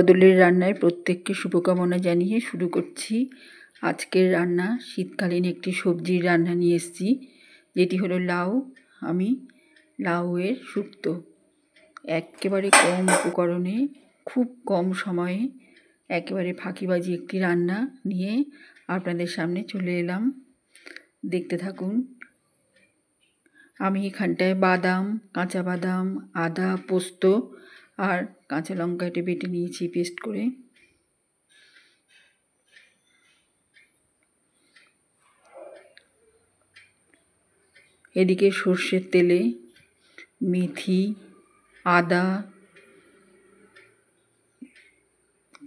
বদলের রান্নায় প্রত্যেককে শুভকামনা জানিয়ে শুরু করছি আজকের রান্না। শীতকালীন একটি সবজির রান্না নিয়ে এসেছি, যেটি হলো লাউ। আমি লাউয়ের শুক্তো একেবারে কম উপকরণে খুব কম সময়ে একেবারে ফাঁকিবাজি একটি রান্না নিয়ে আপনাদের সামনে চলে এলাম। দেখতে থাকুন। আমি এখানটায় বাদাম, কাঁচা বাদাম, আদা, পোস্ত আর কাঁচা লঙ্কা এটা বেটে নিয়েছি পেস্ট করে। এদিকে সর্ষের তেলে মেথি, আদা,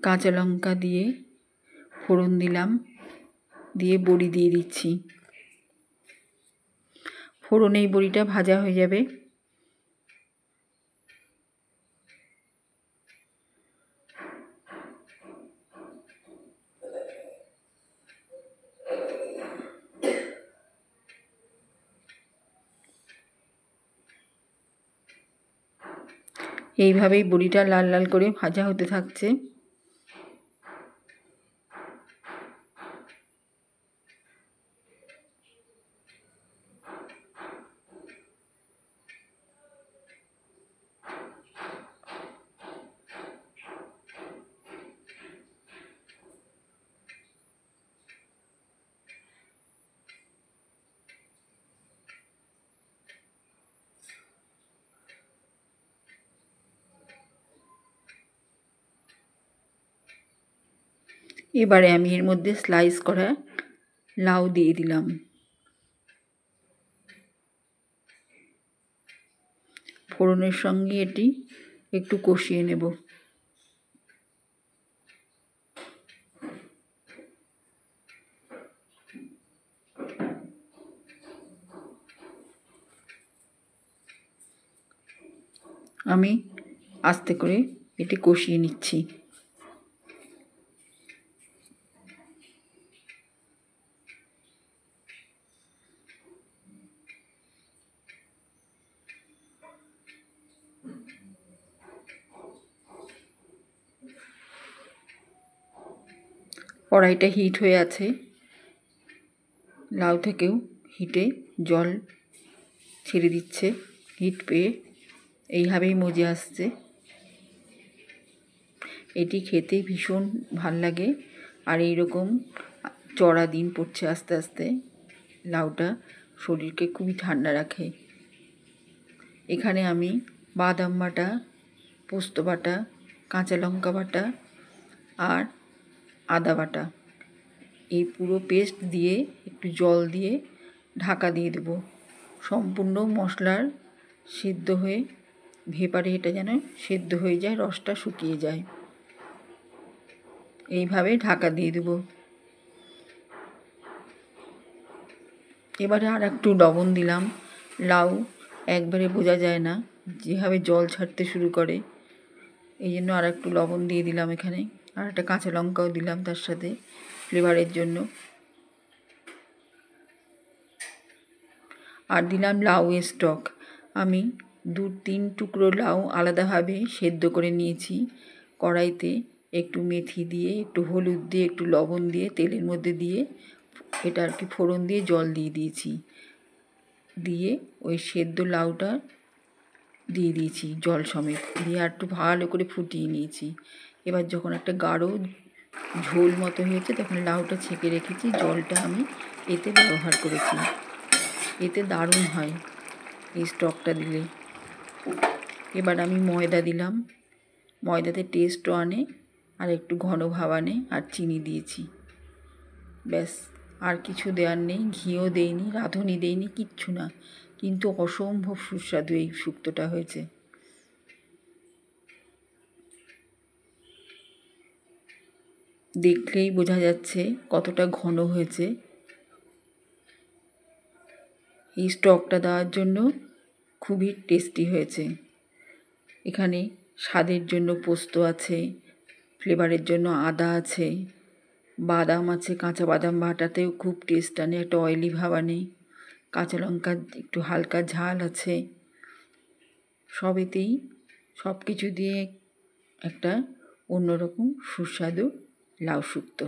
কাঁচা লঙ্কা দিয়ে ফোড়ন দিলাম, দিয়ে বড়ি দিয়ে দিচ্ছি। ফোড়নেই বড়িটা ভাজা হয়ে যাবে। এইভাবেই বড়িটা লাল লাল করে ভাজা হতে থাকছে। এবারে আমি এর মধ্যে স্লাইস করা লাউ দিয়ে দিলাম। ফোড়নের সঙ্গে এটি একটু কষিয়ে নেব। আমি আস্তে করে এটি কষিয়ে নিচ্ছি। কড়াইটা হিট হয়ে আছে, লাউ থেকেও হিটে জল ছেড়ে দিচ্ছে। হিট পেয়ে এইভাবেই মজে আসছে। এটি খেতে ভীষণ ভাল লাগে, আর এইরকম চড়া দিন পড়ছে আস্তে আস্তে। লাউটা শরীরকে খুবই ঠান্ডা রাখে। এখানে আমি বাদাম বাটা, পোস্ত বাটা, কাঁচা লঙ্কা বাটা আর আদা বাটা এই পুরো পেস্ট দিয়ে একটু জল দিয়ে ঢাকা দিয়ে দেব। সম্পূর্ণ মশলার সেদ্ধ হয়ে ভেপারে এটা যেন সেদ্ধ হয়ে যায়, রসটা শুকিয়ে যায়। এইভাবে ঢাকা দিয়ে দেব। এবারে আর একটু লবণ দিলাম। লাউ একবারে বোঝা যায় না, যেভাবে জল ছাড়তে শুরু করে, এই জন্য আর একটু লবণ দিয়ে দিলাম এখানে। আর একটা কাঁচা লঙ্কাও দিলাম তার সাথে ফ্লেভারের জন্য। আর দিলাম লাউয়ের স্টক। আমি 2-3 টুকরো লাউ আলাদাভাবে সেদ্ধ করে নিয়েছি। কড়াইতে একটু মেথি দিয়ে, একটু হলুদ দিয়ে, একটু লবণ দিয়ে তেলের মধ্যে দিয়ে এটা আর কি ফোড়ন দিয়ে জল দিয়ে দিয়েছি। দিয়ে ওই সেদ্ধ লাউটা দিয়ে দিয়েছি জল সমেত, দিয়ে আর একটু ভালো করে ফুটিয়ে নিয়েছি। এবার যখন একটা গাঢ় ঝোল মতো হয়েছে, তখন লাউটা ছেঁকে রেখেছি, জলটা আমি এতে ব্যবহার করেছি। এতে দারুণ হয় এই স্টকটা দিলে। এবার আমি ময়দা দিলাম। ময়দাতে টেস্টও আনে আর একটু ঘন ভাব আনে। আর চিনি দিয়েছি, ব্যাস। আর কিছু দেওয়ার নেই। ঘিও দেইনি, রাঁধুনি দেইনি, কিচ্ছু না, কিন্তু অসম্ভব সুস্বাদু এই শুক্তোটা হয়েছে। দেখলেই বোঝা যাচ্ছে কতটা ঘন হয়েছে। এই স্টকটা দেওয়ার জন্য খুবই টেস্টি হয়েছে। এখানে স্বাদের জন্য পোস্ত আছে, ফ্লেভারের জন্য আদা আছে, বাদাম আছে, কাঁচা বাদাম বাটাতেও খুব টেস্ট আনে, একটা অয়েলি ভাব আনে। কাঁচা লঙ্কা একটু হালকা ঝাল আছে। সবেতেই সব কিছু দিয়ে একটা অন্যরকম সুস্বাদু লাউ শুক্তো।